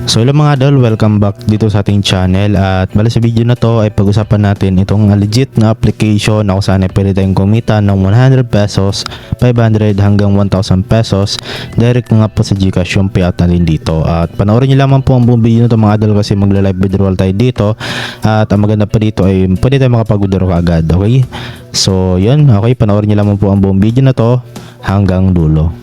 So hello mga idol, welcome back dito sa ating channel at bali sa video na to ay pag-usapan natin itong legit na application na kung saan ay pwede tayong kumita ng 100 pesos, 500 hanggang 1,000 pesos direct nga po sa Gcash yung payout natin dito. At panoorin nyo lamang po ang buong video na to mga idol kasi magla-live withdrawal tayo dito at ang maganda pa dito ay pwede tayong makapag-withdraw kaagad, okay? So yun, okay, panoorin nyo lamang po ang buong video na to hanggang dulo.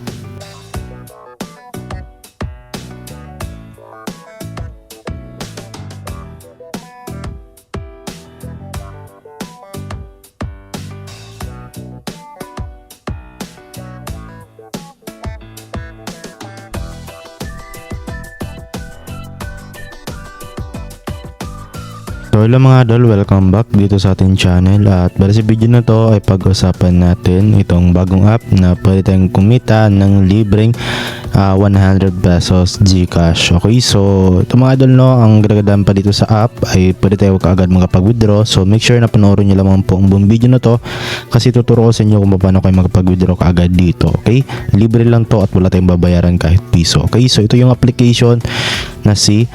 So hello mga idol, welcome back dito sa ating channel at bali sa video na to ay pag-usapan natin itong bagong app na pwede tayong kumita ng libreng 100 pesos Gcash. Okay, so ito mga idol no, ang gagandaan pa dito sa app ay pwede tayo kaagad makapag-withdraw, so make sure na panoorin nyo lamang po ang buong video na to kasi tuturo ko sa inyo kung paano kayo makapag-withdraw kaagad dito. Okay, libre lang to at wala tayong babayaran kahit piso. Okay, so ito yung application na si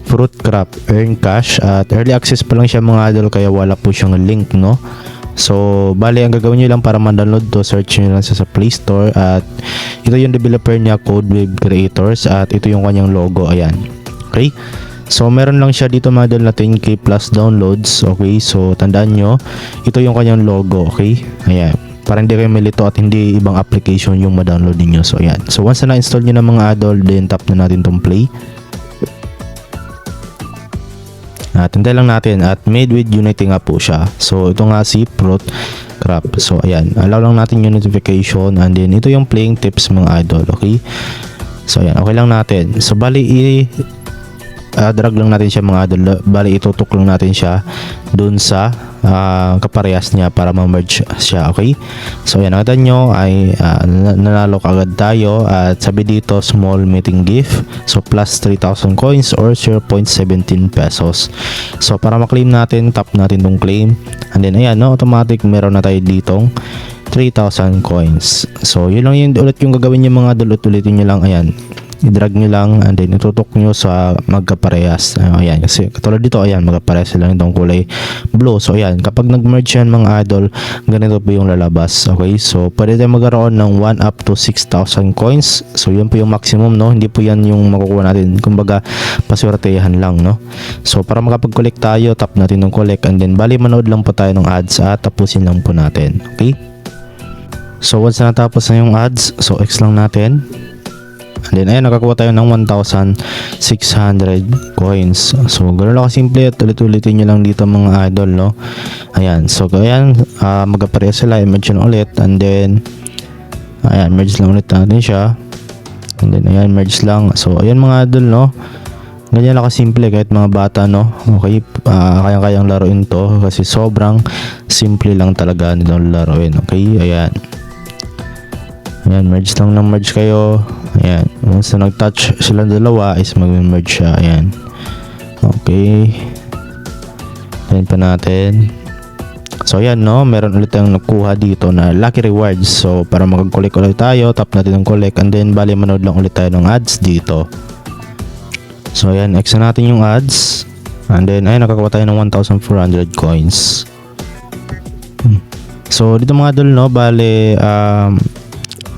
Fruitcraft Earn Cash at early access pa lang siya mga idol kaya wala po siyang link no. So bali ang gagawin nyo lang para ma-download to, search nyo lang sa Play Store at ito yung developer niya, Codewave Creators, at ito yung kanyang logo, ayan. Okay, so meron lang siya dito mga idol na 10k plus downloads. Okay, so tandaan nyo ito yung kanyang logo, okay, ayan, para hindi kayo malito at hindi ibang application yung ma-download niyo. So ayan, so once na na-install nyo na mga idol, then tap na natin tong play. At hintay lang natin at made with Unity nga po siya. So ito nga si Fruitcraft. So ayan, allow lang natin yung notification and then ito yung playing tips mga idol. Okay, so ayan, okay lang natin. So bali drag lang natin siya mga idol. Bali itutok lang natin siya dun sa kaparehas niya para ma-merge siya. Okay, so ayan, nakita nyo ay nanalo kagad tayo at sabi dito small meeting gift, so plus 3,000 coins or 0.17 pesos. So para ma-claim natin, tap natin tong claim and then ayan no, automatic meron na tayo ditong 3,000 coins. So yun lang yun ulit yung gagawin nyo mga idol, ulitin nyo lang, ayan, i-drag nyo lang and then itutok nyo sa magkaparehas. Ayan, kasi katulad dito, ayan, magkaparehas sila nitong kulay blue. So ayan, kapag nag-merge yan mga idol, ganito po yung lalabas. Okay, so pwede tayo magkaroon ng 1 up to 6,000 coins. So yun po yung maximum no, hindi po yan yung makukuha natin, kumbaga paswertehan lang no. So para makapag-collect tayo, tap natin ng collect and then bali manood lang po tayo ng ads at tapusin lang po natin. Okay, so once na natapos na yung ads, so X lang natin. And then ayan, nakakuha tayo ng 1,600 coins. So ganoon lang kasimple at ulit-ulitin nyo lang dito mga idol no. Ayan, so ayan, magkapareha sila, i-merge na ulit and then ayan, merge lang ulit natin siya and then ayan, merge lang. So ayan mga idol no, ganyan lang kasimple kahit mga bata no. Okay, kayang-kayang laruin to kasi sobrang simple lang talaga nitong laruin. Okay, ayan. Ayan, merge lang ng merge kayo. Ayan, once na nag-touch sila dalawa is mag-merge siya. Ayan, okay, ayan pa natin. So ayan no, meron ulit tayong nakuha dito na lucky rewards. So para mag-collect ulit tayo, tap natin ng collect and then bali manood lang ulit tayo ng ads dito. So ayan, X na natin yung ads and then ayan, nakakuha tayo ng 1,400 coins. So dito mga idol no, bali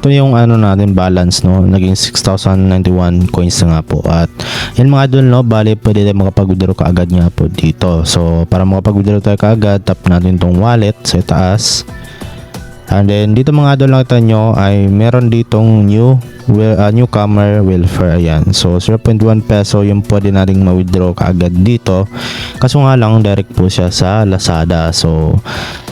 ito yung ano natin balance no, naging 6,091 coins na nga po. At yan mga idol no, bali pwede tayo makapag-withdraw kaagad nga po dito. So para makapag-withdraw tayo kaagad, tap natin tong wallet sa itaas and then dito mga idol nakita nyo ay meron ditong newcomer welfare. Ayan, so 0.1 peso yung pwede nating ma-withdraw kaagad dito, kaso nga lang direct po siya sa Lazada. So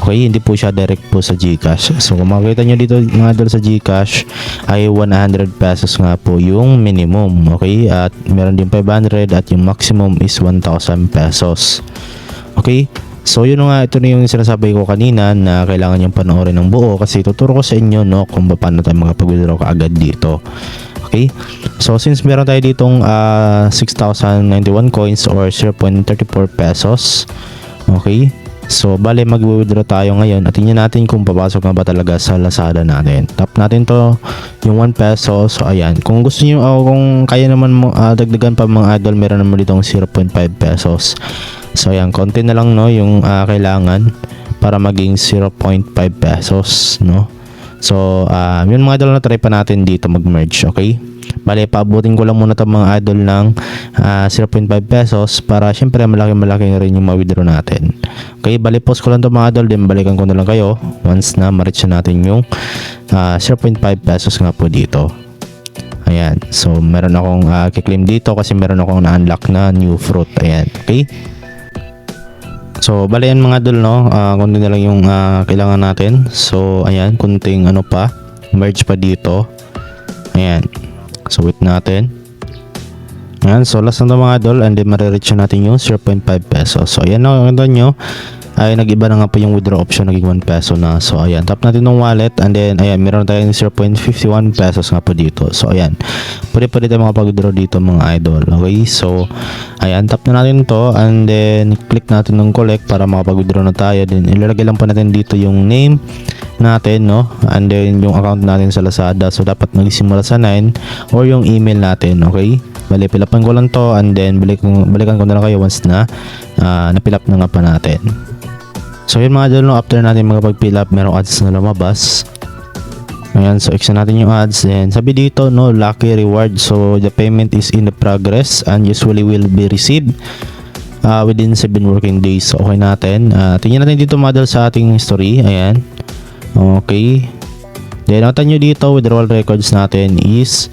okay, hindi po siya direct po sa Gcash. So kung makikita nyo dito mga idol sa Gcash ay 100 pesos nga po yung minimum. Okay, at meron din 500 at yung maximum is 1,000 pesos. Okay, so yun nga, ito na yung sinasabi ko kanina na kailangan yung panoorin ng buo kasi tuturo ko sa inyo no kung paano tayo makapag-withdraw kaagad dito. Okay, so since meron tayo ditong 6,091 coins or 0.34 pesos, okay, So, bale mag-withdraw tayo ngayon at tingnan natin kung papasok na ba talaga sa Lazada natin. Tap natin to yung 1 peso. So, ayan. Kung gusto niyo kung kaya naman mo dagdagan pa mga idol, meron naman ditong 0.5 pesos. So, ayan. Konti na lang no yung kailangan para maging 0.5 pesos, no? So, yun mga idol na try pa natin dito mag-merge, okay? Bale, paabutin ko lang muna itong mga idol ng 0.5 pesos para syempre malaki rin yung ma-withdraw natin. Okay, bale, post ko lang itong mga idol, then balikan ko na lang kayo once na ma-reach na natin yung 0.5 pesos nga po dito. Ayan, so meron akong kiklaim dito kasi meron akong na-unlock na new fruit. Ayan, okay. So, bale yan mga idol, no? Kunti na lang yung kailangan natin. So, ayan, kunting ano pa, merge pa dito. Ayan. So, wait natin. Ayan, so last na ito mga idol, and then marireach natin yung 0.5 pesos. So, ayan na, nakita nyo, ay nag-iba na nga po yung withdraw option, naging 1 peso na. So, ayan, tap natin ng wallet, and then, ayan, meron tayong 0.51 pesos nga po dito. So, ayan, pwede tayo makapag-withdraw dito mga idol. Okay, so, ayan, tap na natin to, and then, click natin ng collect para makapag-withdraw na tayo. Then, ilalagay lang po natin dito yung name natin, no, and then yung account natin sa Lazada. So dapat magsimula sa 9 or yung email natin. Okay, bali pilapan ko lang to, and then balikan ko na lang kayo once na napilap na nga pa natin. So yun mga idol, no, after natin magpag-fill up, merong ads na lumabas. Ayan, so extra natin yung ads, and sabi dito, no, lucky reward. So the payment is in the progress and usually will be received within 7 working days. So okay natin, tingnan natin dito mga idol sa ating history. Ayan. Okay. Then, nakita nyo dito, withdrawal records natin is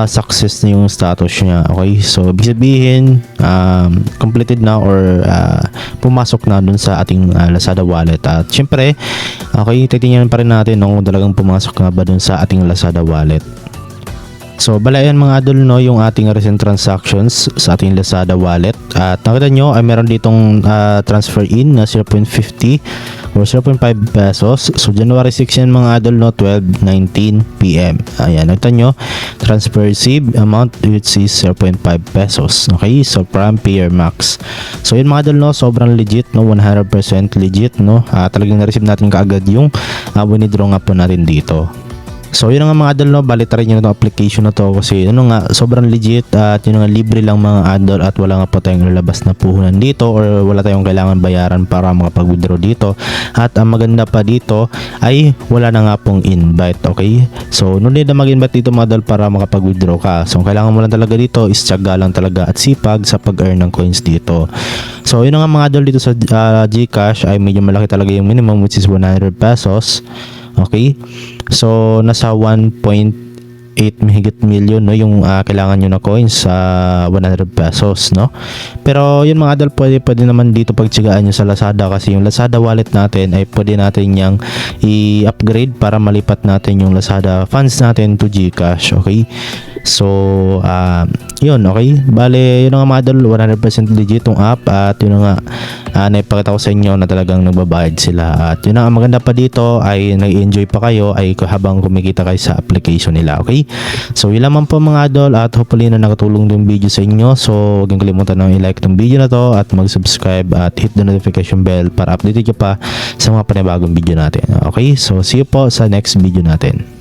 success na yung status niya. Okay. So, ibig sabihin, completed na or pumasok na dun sa ating Lazada wallet. At syempre, okay, titingnan pa rin natin kung talagang pumasok na ba dun sa ating Lazada wallet. So, balayan mga idol, no, yung ating recent transactions sa ating Lazada wallet. At nakita nyo ay meron ditong transfer in na 0.50 or 0.5 pesos. So, January 6 yan mga idol, no, 12:19 PM. Ayan, nakita nyo, transfer received amount which is 0.5 pesos. Okay, so from Payer Max. So, yun mga idol, no, sobrang legit, no, 100% legit, no. Talagang na-receive natin kaagad yung withdraw nga po natin dito. So yun nga mga idol, no, bali try nyo na itong application na to kasi ano nga, sobrang legit at yun nga, libre lang mga idol at wala nga po tayong lalabas na puhunan dito or wala tayong kailangan bayaran para makapag-withdraw dito. At ang maganda pa dito ay wala na nga pong invite. Okay, so no need na mag-invite dito mga idol para makapag-withdraw ka. So ang kailangan mo lang talaga dito is tiyaga lang talaga at sipag sa pag-earn ng coins dito. So yun nga mga idol, dito sa GCash ay medyo malaki talaga yung minimum which is 100 pesos. Okay, so nasa 1.8 mahigit million, no, yung kailangan nyo na coins sa 100 pesos, no. Pero yun mga idol, pwede naman dito pagtiyagaan nyo sa Lazada kasi yung Lazada wallet natin ay pwede natin yang i-upgrade para malipat natin yung Lazada funds natin to GCash. Okay, so yun, okay, bale yun nga mga idol, 100% legit yung app at yun nga naipakita ko sa inyo na talagang nagbabayad sila. At yun ang maganda pa dito ay nag-enjoy pa kayo ay habang kumikita kayo sa application nila. Okay, so yun lamang po mga idol at hopefully na nakatulong yung video sa inyo. So huwag kalimutan na i-like itong video na to at mag-subscribe at hit the notification bell para update nyo pa sa mga panibagong video natin. Okay, so see you po sa next video natin.